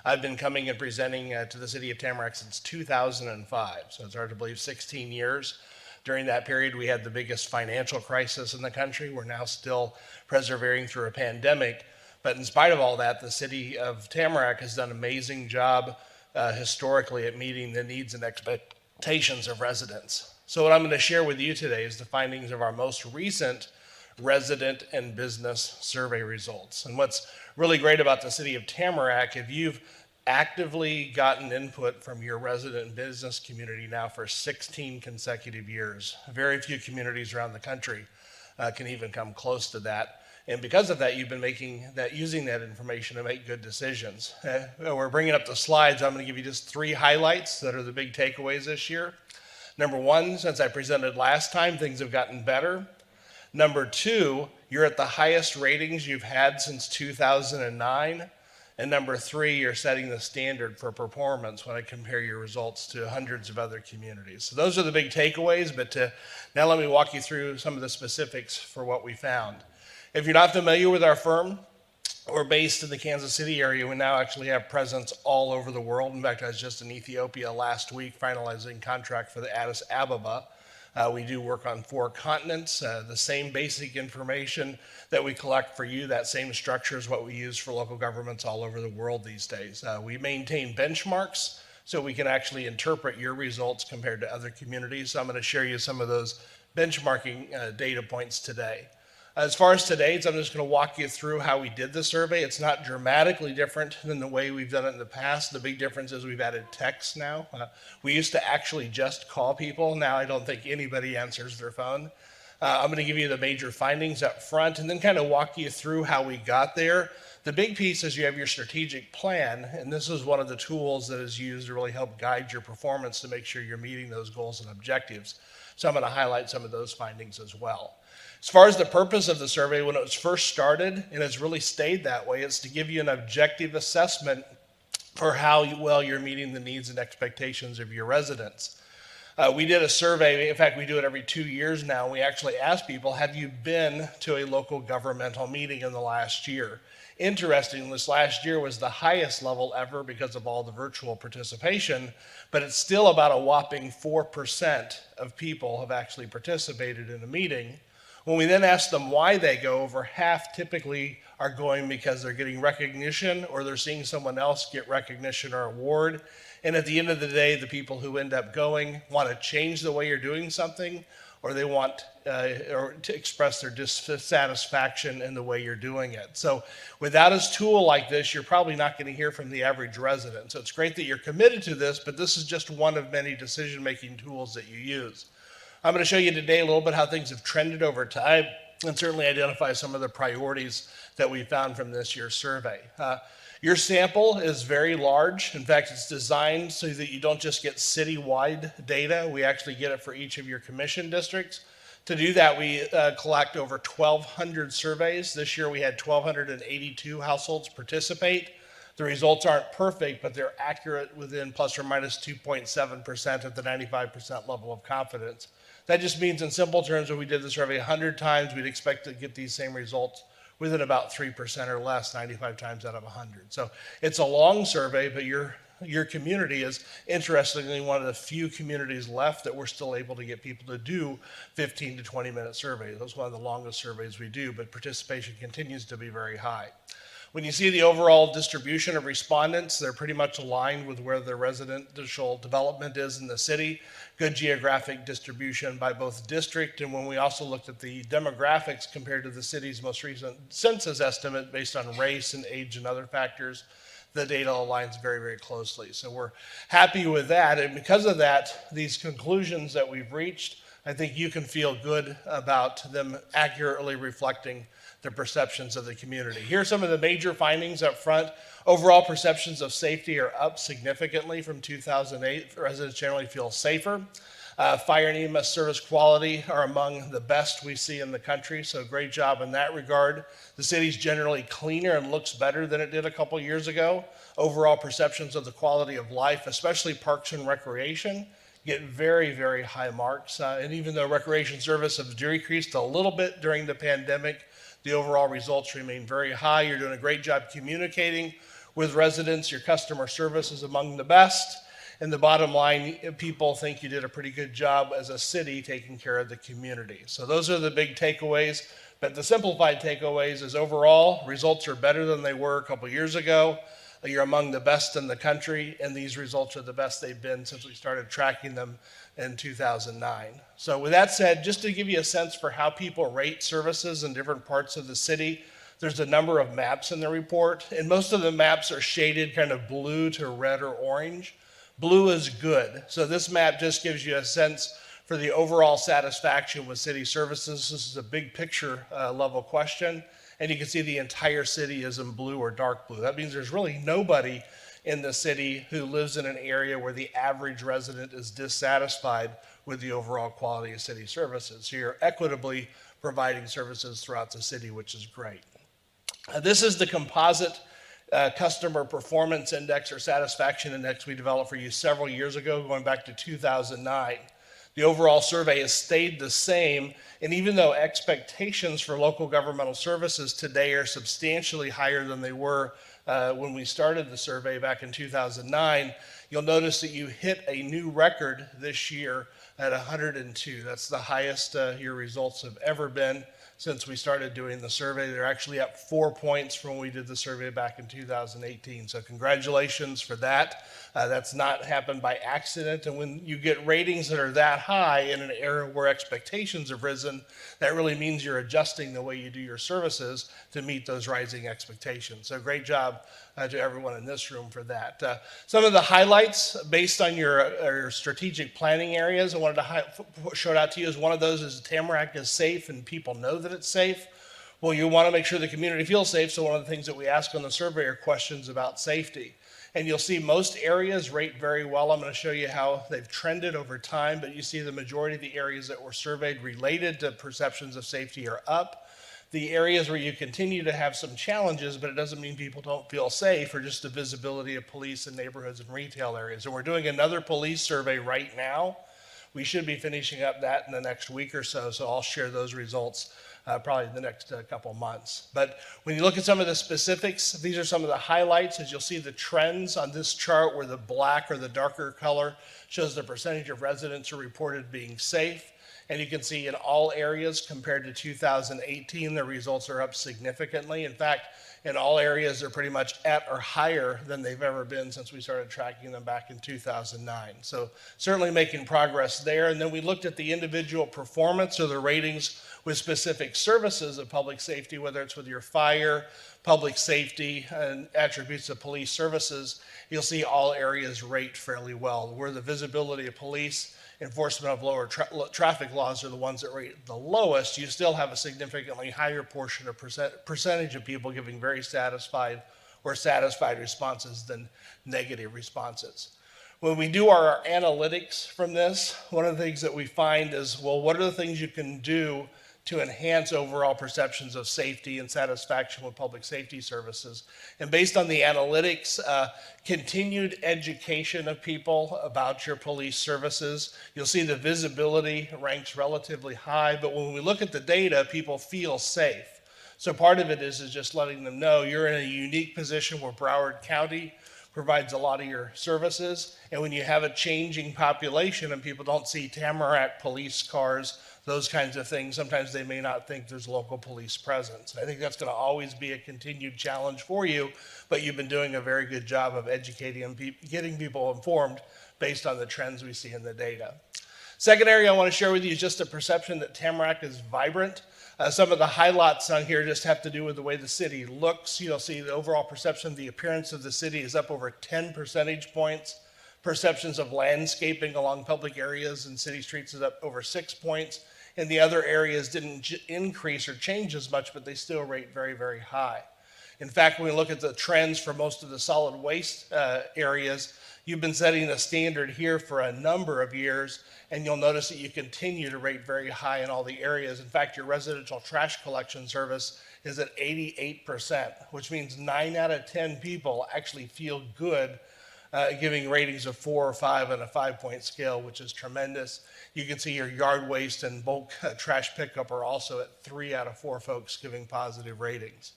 I've been coming and presenting to the city of Tamarac since 2005, so it's hard to believe 16 years. During that period, we had the biggest financial crisis in the country. We're now still persevering through a pandemic. But in spite of all that, the city of Tamarac has done an amazing job historically at meeting the needs and expectations of residents. So what I'm going to share with you today is the findings of our most recent resident and business survey results. And what's really great about the city of Tamarac, if you've actively gotten input from your resident and business community now for 16 consecutive years. Very few communities around the country can even come close to that. And because of that, you've been using that information to make good decisions. We're bringing up the slides. I'm going to give you just 3 highlights that are the big takeaways this year. Number 1, since I presented last time, things have gotten better. Number 2, you're at the highest ratings you've had since 2009. And number 3, you're setting the standard for performance when I compare your results to hundreds of other communities. So those are the big takeaways, but now let me walk you through some of the specifics for what we found. If you're not familiar with our firm, we're based in the Kansas City area. We now actually have presence all over the world. In fact, I was just in Ethiopia last week finalizing contract for the Addis Ababa. We do work on 4 continents. The same basic information that we collect for you, that same structure is what we use for local governments all over the world these days. We maintain benchmarks so we can actually interpret your results compared to other communities. So I'm going to share you some of those benchmarking data points today. As far as today's, I'm just going to walk you through how we did the survey. It's not dramatically different than the way we've done it in the past. The big difference is we've added text now. We used to actually just call people. Now I don't think anybody answers their phone. I'm going to give you the major findings up front and then kind of walk you through how we got there. The big piece is you have your strategic plan, and this is one of the tools that is used to really help guide your performance to make sure you're meeting those goals and objectives. So I'm going to highlight some of those findings as well. As far as the purpose of the survey, when it was first started, and it's really stayed that way, it's to give you an objective assessment for how well you're meeting the needs and expectations of your residents. We did a survey, in fact, we do it every 2 years now. We actually ask people, have you been to a local governmental meeting in the last year? Interesting, this last year was the highest level ever because of all the virtual participation, but it's still about a whopping 4% of people have actually participated in a meeting. When we then ask them why they go, over half typically are going because they're getting recognition or they're seeing someone else get recognition or award. And at the end of the day, the people who end up going want to change the way you're doing something, or they want or to express their dissatisfaction in the way you're doing it. So without a tool like this, you're probably not going to hear from the average resident. So it's great that you're committed to this, but this is just one of many decision-making tools that you use. I'm going to show you today a little bit how things have trended over time and certainly identify some of the priorities that we found from this year's survey. Your sample is very large. In fact, it's designed so that you don't just get citywide data. We actually get it for each of your commission districts. To do that, we collect over 1,200 surveys. This year we had 1,282 households participate. The results aren't perfect, but they're accurate within plus or minus 2.7% at the 95% level of confidence. That just means in simple terms, if we did the survey 100 times, we'd expect to get these same results within about 3% or less, 95 times out of 100. So it's a long survey, but your community is, interestingly, one of the few communities left that we're still able to get people to do 15 to 20-minute surveys. That's one of the longest surveys we do, but participation continues to be very high. When you see the overall distribution of respondents, they're pretty much aligned with where the residential development is in the city. Good geographic distribution by both district, and when we also looked at the demographics compared to the city's most recent census estimate based on race and age and other factors, the data aligns very, very closely. So we're happy with that, and because of that, these conclusions that we've reached, I think you can feel good about them accurately reflecting the perceptions of the community. Here are some of the major findings up front. Overall perceptions of safety are up significantly from 2008. Residents generally feel safer. Fire and EMS service quality are among the best we see in the country, so great job in that regard. The city's generally cleaner and looks better than it did a couple years ago. Overall perceptions of the quality of life, especially parks and recreation, get very, very high marks. And even though recreation service has decreased a little bit during the pandemic, the overall results remain very high. You're doing a great job communicating With residents, your customer service is among the best. And the bottom line, people think you did a pretty good job as a city taking care of the community. So those are the big takeaways. But the simplified takeaways is overall, results are better than they were a couple years ago. You're among the best in the country, and these results are the best they've been since we started tracking them in 2009. So with that said, just to give you a sense for how people rate services in different parts of the city, there's a number of maps in the report, and most of the maps are shaded kind of blue to red or orange. Blue is good. So this map just gives you a sense for the overall satisfaction with city services. This is a big picture level question. And you can see the entire city is in blue or dark blue. That means there's really nobody in the city who lives in an area where the average resident is dissatisfied with the overall quality of city services. So you're equitably providing services throughout the city, which is great. This is the Composite Customer Performance Index or Satisfaction Index we developed for you several years ago, going back to 2009. The overall survey has stayed the same, and even though expectations for local governmental services today are substantially higher than they were when we started the survey back in 2009, you'll notice that you hit a new record this year at 102. That's the highest your results have ever been since we started doing the survey. They're actually up 4 points from when we did the survey back in 2018. So congratulations for that. That's not happened by accident. And when you get ratings that are that high in an era where expectations have risen, that really means you're adjusting the way you do your services to meet those rising expectations. So great job to everyone in this room for that. Some of the highlights based on your strategic planning areas I wanted to show it out to you is one of those is Tamarac is safe and people know that it's safe. Well, you want to make sure the community feels safe, so one of the things that we ask on the survey are questions about safety. And you'll see most areas rate very well. I'm going to show you how they've trended over time, but you see the majority of the areas that were surveyed related to perceptions of safety are up. The areas where you continue to have some challenges, but it doesn't mean people don't feel safe, or just the visibility of police in neighborhoods and retail areas. And we're doing another police survey right now. We should be finishing up that in the next week or so, so I'll share those results probably in the next couple months. But when you look at some of the specifics, these are some of the highlights. As you'll see the trends on this chart where the black or the darker color shows the percentage of residents who reported being safe. And you can see in all areas compared to 2018, the results are up significantly. In fact, in all areas, they're pretty much at or higher than they've ever been since we started tracking them back in 2009. So certainly making progress there. And then we looked at the individual performance or the ratings with specific services of public safety, whether it's with your fire, public safety, and attributes of police services. You'll see all areas rate fairly well. Where the visibility of police, enforcement of lower traffic laws are the ones that rate the lowest, you still have a significantly higher portion of percentage of people giving very satisfied or satisfied responses than negative responses. When we do our analytics from this, one of the things that we find is, well, what are the things you can do to enhance overall perceptions of safety and satisfaction with public safety services? And based on the analytics, continued education of people about your police services, you'll see the visibility ranks relatively high, but when we look at the data, people feel safe. So part of it is just letting them know you're in a unique position where Broward County provides a lot of your services, and when you have a changing population and people don't see Tamarac police cars, those kinds of things, sometimes they may not think there's local police presence. I think that's going to always be a continued challenge for you, but you've been doing a very good job of educating and getting people informed based on the trends we see in the data. Second area I want to share with you is just a perception that Tamarac is vibrant. Some of the highlights on here just have to do with the way the city looks. You'll see the overall perception of the appearance of the city is up over 10 percentage points. Perceptions of landscaping along public areas and city streets is up over 6 points. And the other areas didn't increase or change as much, but they still rate very, very high. In fact, when we look at the trends for most of the solid waste areas, you've been setting a standard here for a number of years, and you'll notice that you continue to rate very high in all the areas. In fact, your residential trash collection service is at 88%, which means 9 out of 10 people actually feel good giving ratings of 4 or 5 on a 5-point scale, which is tremendous. You can see your yard waste and bulk trash pickup are also at 3 out of 4 folks giving positive ratings.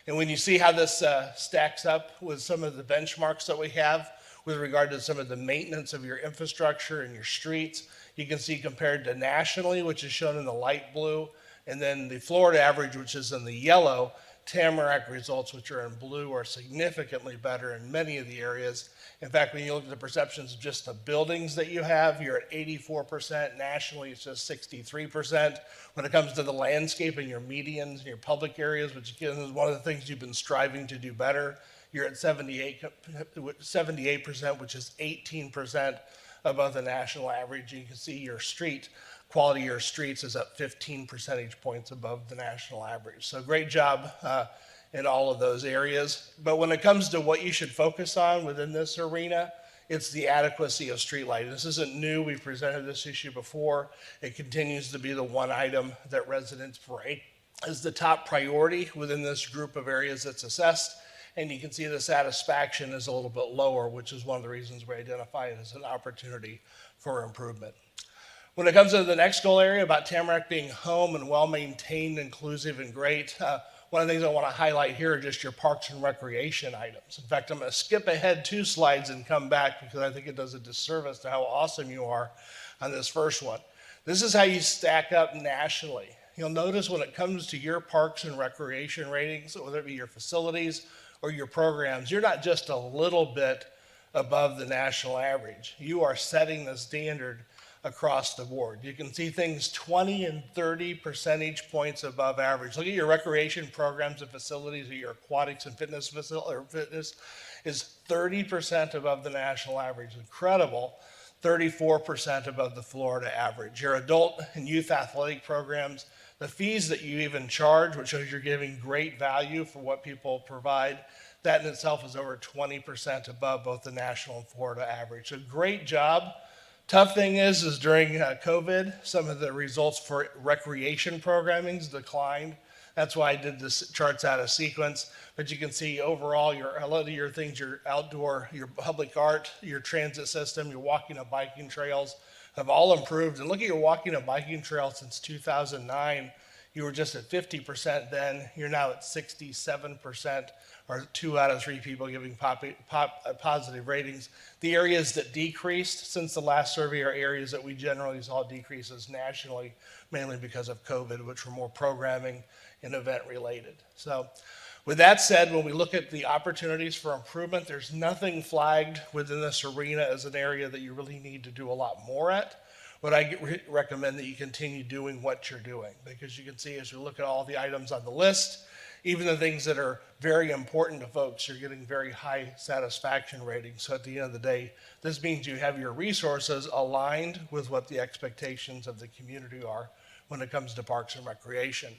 And when you see how this stacks up with some of the benchmarks that we have with regard to some of the maintenance of your infrastructure and your streets, you can see compared to nationally, which is shown in the light blue, and then the Florida average, which is in the yellow, Tamarac results, which are in blue, are significantly better in many of the areas. In fact, when you look at the perceptions of just the buildings that you have, you're at 84%. Nationally, it's just 63%. When it comes to the landscape and your medians and your public areas, which again is one of the things you've been striving to do better, you're at 78%, which is 18% above the national average. You can see your street quality of your streets is up 15 percentage points above the national average. So great job in all of those areas. But when it comes to what you should focus on within this arena, it's the adequacy of street lighting. This isn't new. We've presented this issue before. It continues to be the one item that residents rate as the top priority within this group of areas that's assessed. And you can see the satisfaction is a little bit lower, which is one of the reasons we identify it as an opportunity for improvement. When it comes to the next goal area about Tamarac being home and well-maintained, inclusive, and great, one of the things I want to highlight here are just your parks and recreation items. In fact, I'm going to skip ahead 2 slides and come back because I think it does a disservice to how awesome you are on this first one. This is how you stack up nationally. You'll notice when it comes to your parks and recreation ratings, whether it be your facilities or your programs, you're not just a little bit above the national average. You are setting the standard across the board. You can see things 20 and 30 percentage points above average. Look at your recreation programs and facilities, or your aquatics and fitness is 30% above the national average. Incredible. 34% above the Florida average. Your adult and youth athletic programs, the fees that you even charge, which shows you're giving great value for what people provide, that in itself is over 20% above both the national and Florida average. So great job. Tough thing is during COVID, some of the results for recreation programming declined. That's why I did this charts out of sequence. But you can see overall, a lot of your things, your outdoor, your public art, your transit system, your walking and biking trails have all improved. And look at your walking and biking trails since 2009. You were just at 50% then. You're now at 67%, or 2 out of 3 people giving positive ratings. The areas that decreased since the last survey are areas that we generally saw decreases nationally, mainly because of COVID, which were more programming and event related. So with that said, when we look at the opportunities for improvement, there's nothing flagged within this arena as an area that you really need to do a lot more at. But I recommend that you continue doing what you're doing, because you can see as you look at all the items on the list, even the things that are very important to folks, you're getting very high satisfaction ratings. So at the end of the day, this means you have your resources aligned with what the expectations of the community are when it comes to parks and recreation.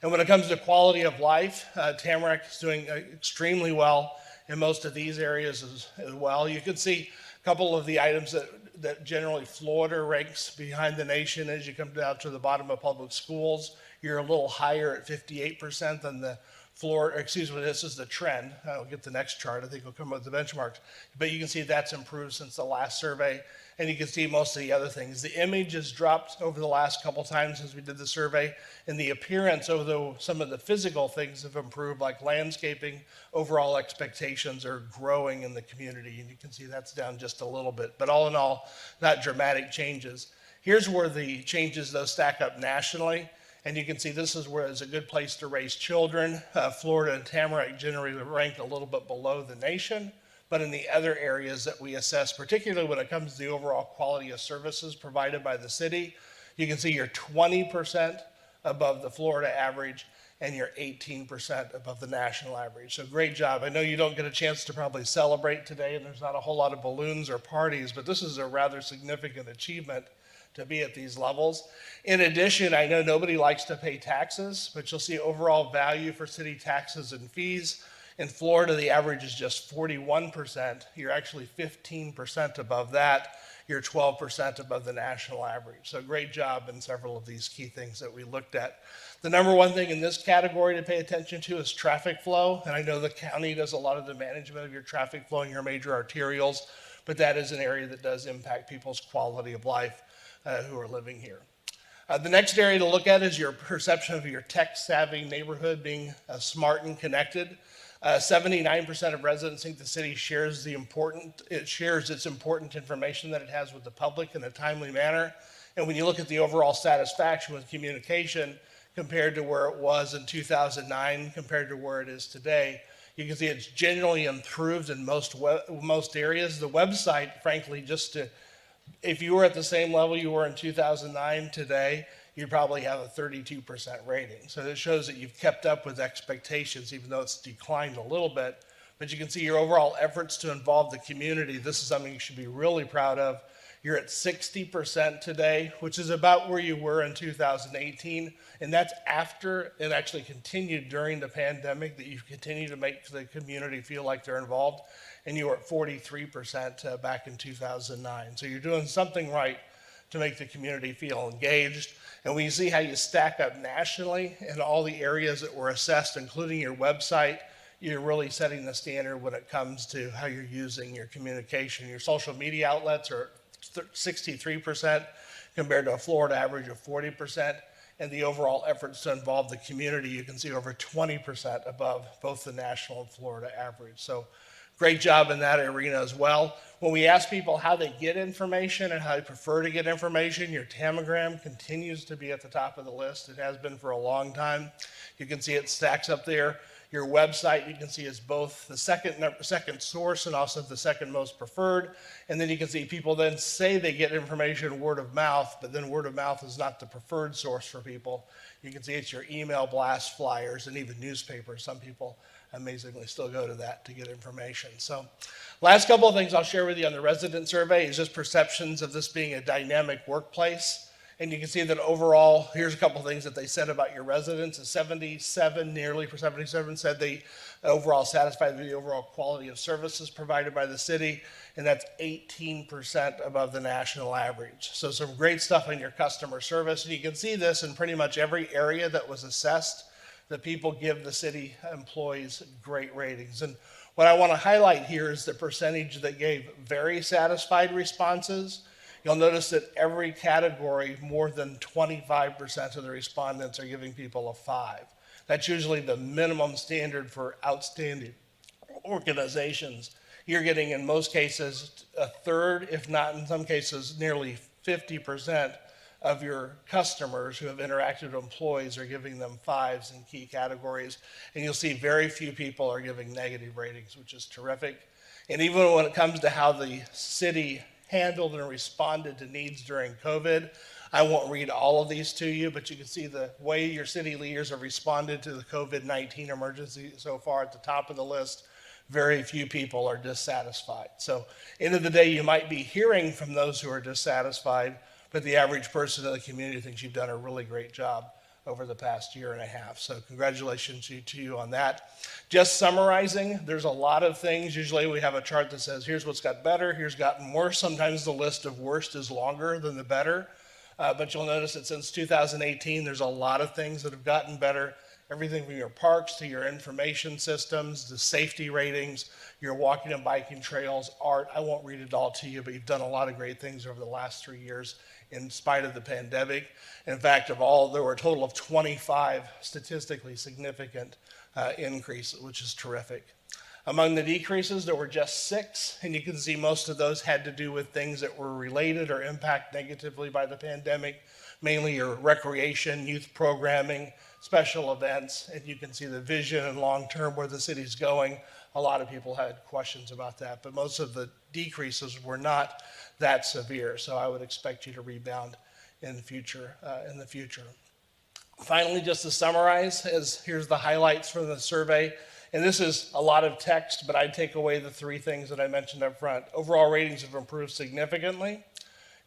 And when it comes to quality of life, Tamarac is doing extremely well in most of these areas as well. You can see a couple of the items that generally Florida ranks behind the nation as you come down to the bottom of public schools. You're a little higher at 58% than the Florida, this is the trend. I'll get the next chart. I think we'll come up with the benchmarks. But you can see that's improved since the last survey. And you can see most of the other things. The image has dropped over the last couple times since we did the survey. And the appearance, although some of the physical things have improved, like landscaping, overall expectations are growing in the community. And you can see that's down just a little bit. But all in all, not dramatic changes. Here's where the changes, though, stack up nationally. And you can see this is where it's a good place to raise children. Florida and Tamarac generally rank a little bit below the nation. But in the other areas that we assess, particularly when it comes to the overall quality of services provided by the city, you can see you're 20% above the Florida average and you're 18% above the national average. So great job. I know you don't get a chance to probably celebrate today, and there's not a whole lot of balloons or parties, but this is a rather significant achievement to be at these levels. In addition, I know nobody likes to pay taxes, but you'll see overall value for city taxes and fees. In Florida, the average is just 41%. You're actually 15% above that. You're 12% above the national average. So great job in several of these key things that we looked at. The number one thing in this category to pay attention to is traffic flow. And I know the county does a lot of the management of your traffic flow and your major arterials, but that is an area that does impact people's quality of life who are living here. The next area to look at is your perception of your tech-savvy neighborhood being smart and connected. 79% of residents think the city shares its important information that it has with the public in a timely manner. And when you look at the overall satisfaction with communication compared to where it was in 2009, compared to where it is today, you can see it's generally improved in most areas. The website, frankly, if you were at the same level you were in 2009 today, you'd probably have a 32% rating. So it shows that you've kept up with expectations, even though it's declined a little bit. But you can see your overall efforts to involve the community. This is something you should be really proud of. You're at 60% today, which is about where you were in 2018. And that's after it actually continued during the pandemic, that you've continued to make the community feel like they're involved. And you were at 43% back in 2009. So you're doing something right to make the community feel engaged. And when you see how you stack up nationally in all the areas that were assessed, including your website, you're really setting the standard when it comes to how you're using your communication. Your social media outlets are 63% compared to a Florida average of 40%. And the overall efforts to involve the community, you can see over 20% above both the national and Florida average. So great job in that arena as well. When we ask people how they get information and how they prefer to get information, your Tamagram continues to be at the top of the list. It has been for a long time. You can see it stacks up there. Your website, you can see, is both the second source and also the second most preferred. And then you can see people then say they get information word of mouth, but then word of mouth is not the preferred source for people. You can see it's your email blast, flyers, and even newspapers. Some people amazingly still go to that to get information. So last couple of things I'll share with you on the resident survey is just perceptions of this being a dynamic workplace. And you can see that overall, here's a couple of things that they said about your residents. Nearly 77 said they overall satisfied with the overall quality of services provided by the city, and that's 18% above the national average. So some great stuff on your customer service. And you can see this in pretty much every area that was assessed, that people give the city employees great ratings. And what I want to highlight here is the percentage that gave very satisfied responses. You'll notice that every category, more than 25% of the respondents are giving people a 5. That's usually the minimum standard for outstanding organizations. You're getting, in most cases, a third, if not in some cases, nearly 50% of your customers who have interacted with employees are giving them 5s in key categories. And you'll see very few people are giving negative ratings, which is terrific. And even when it comes to how the city handled and responded to needs during COVID, I won't read all of these to you, but you can see the way your city leaders have responded to the COVID-19 emergency so far at the top of the list. Very few people are dissatisfied. So end of the day, you might be hearing from those who are dissatisfied, but the average person in the community thinks you've done a really great job over the past year and a half. So congratulations to you on that. Just summarizing, there's a lot of things. Usually we have a chart that says, here's what's got better, here's gotten worse. Sometimes the list of worst is longer than the better. But you'll notice that since 2018, there's a lot of things that have gotten better. Everything from your parks to your information systems, the safety ratings, your walking and biking trails, art. I won't read it all to you, but you've done a lot of great things over the last 3 years in spite of the pandemic. In fact, there were a total of 25 statistically significant increases, which is terrific. Among the decreases, there were just 6, and you can see most of those had to do with things that were related or impacted negatively by the pandemic, mainly your recreation, youth programming, special events, and you can see the vision and long-term where the city's going. A lot of people had questions about that, but most of the decreases were not that severe, so I would expect you to rebound in the future. Finally, just to summarize, here's the highlights from the survey. And this is a lot of text, but I'd take away the 3 things that I mentioned up front. Overall ratings have improved significantly.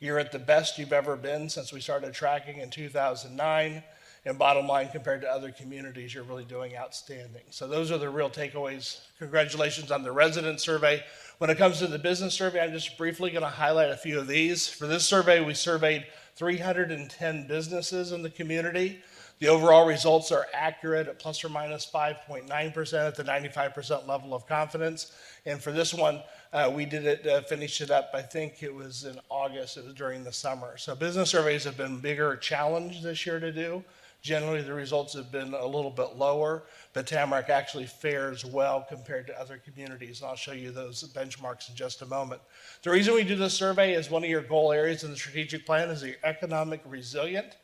You're at the best you've ever been since we started tracking in 2009. And bottom line, compared to other communities, you're really doing outstanding. So those are the real takeaways. Congratulations on the resident survey. When it comes to the business survey, I'm just briefly going to highlight a few of these. For this survey, we surveyed 310 businesses in the community. The overall results are accurate at plus or minus 5.9% at the 95% level of confidence. And for this one, We did it, finished it up, I think it was in August, it was during the summer. So business surveys have been bigger challenge this year to do. Generally, the results have been a little bit lower, but Tamarac actually fares well compared to other communities. And I'll show you those benchmarks in just a moment. The reason we do this survey is one of your goal areas in the strategic plan is the economic resilient.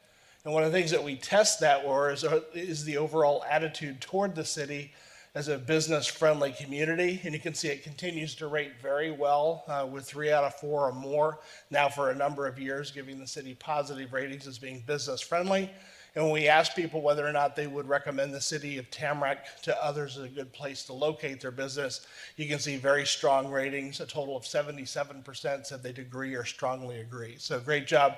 And one of the things that we test that for is the overall attitude toward the city as a business-friendly community, and you can see it continues to rate very well with 3 out of 4 or more now for a number of years, giving the city positive ratings as being business-friendly. And when we ask people whether or not they would recommend the city of Tamarac to others as a good place to locate their business, you can see very strong ratings. A total of 77% said they'd agree or strongly agree. So great job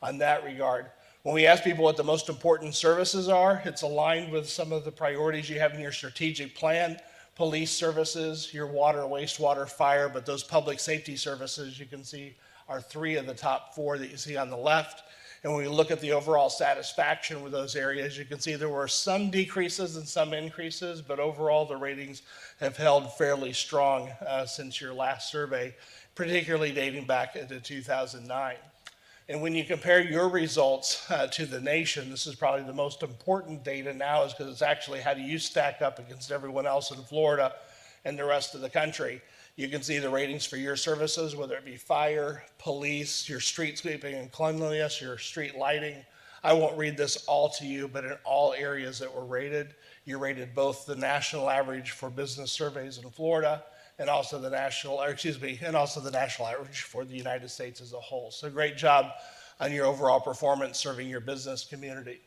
on that regard. When we ask people what the most important services are, it's aligned with some of the priorities you have in your strategic plan. Police services, your water, wastewater, fire, but those public safety services you can see are 3 of the top 4 that you see on the left. And when we look at the overall satisfaction with those areas, you can see there were some decreases and some increases, but overall the ratings have held fairly strong since your last survey, particularly dating back to 2009. And when you compare your results to the nation, this is probably the most important data now, is because it's actually how do you stack up against everyone else in Florida and the rest of the country. You can see the ratings for your services, whether it be fire, police, your street sweeping and cleanliness, your street lighting. I won't read this all to you, but in all areas that were rated, you rated both the national average for business surveys in Florida and also the national average for the United States as a whole. So great job on your overall performance serving your business community.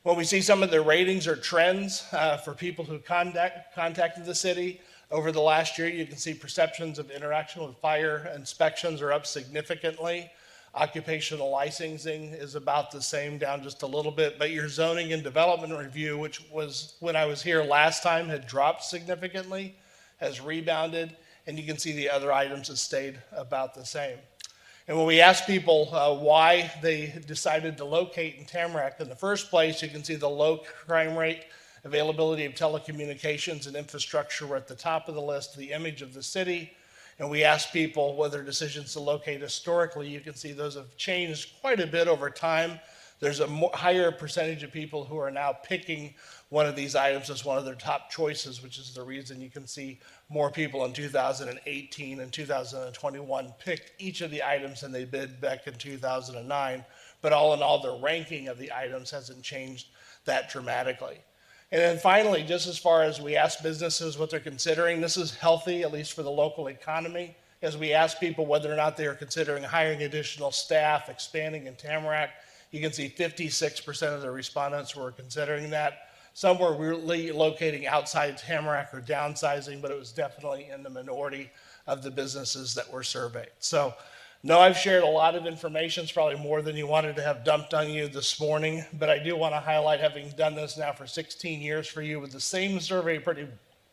When we see some of the ratings or trends for people who contacted the city over the last year, you can see perceptions of interaction with fire inspections are up significantly. Occupational licensing is about the same, down just a little bit, but your zoning and development review, which was when I was here last time, had dropped significantly, has rebounded, and you can see the other items have stayed about the same. And when we ask people why they decided to locate in Tamarac in the first place, you can see the low crime rate, availability of telecommunications and infrastructure were at the top of the list, the image of the city. And we ask people whether decisions to locate historically, you can see those have changed quite a bit over time. There's a higher percentage of people who are now picking one of these items as one of their top choices, which is the reason you can see more people in 2018 and 2021 picked each of the items than they did back in 2009. But all in all, the ranking of the items hasn't changed that dramatically. And then finally, just as far as we ask businesses what they're considering, this is healthy, at least for the local economy, as we ask people whether or not they are considering hiring additional staff, expanding in Tamarac. You can see 56% of the respondents were considering that. Some were really locating outside Tamarac or downsizing, but it was definitely in the minority of the businesses that were surveyed. So, no, I've shared a lot of information. It's probably more than you wanted to have dumped on you this morning, but I do want to highlight, having done this now for 16 years for you with the same survey pretty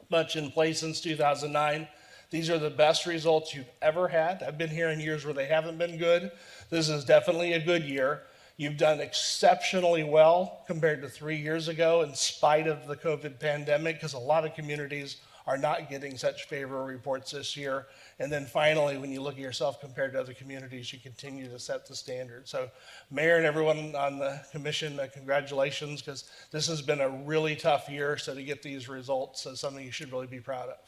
much in place since 2009, these are the best results you've ever had. I've been here in years where they haven't been good. This is definitely a good year. You've done exceptionally well compared to 3 years ago in spite of the COVID pandemic, because a lot of communities are not getting such favorable reports this year. And then finally, when you look at yourself compared to other communities, you continue to set the standard. So Mayor and everyone on the commission, congratulations, because this has been a really tough year. So to get these results is something you should really be proud of.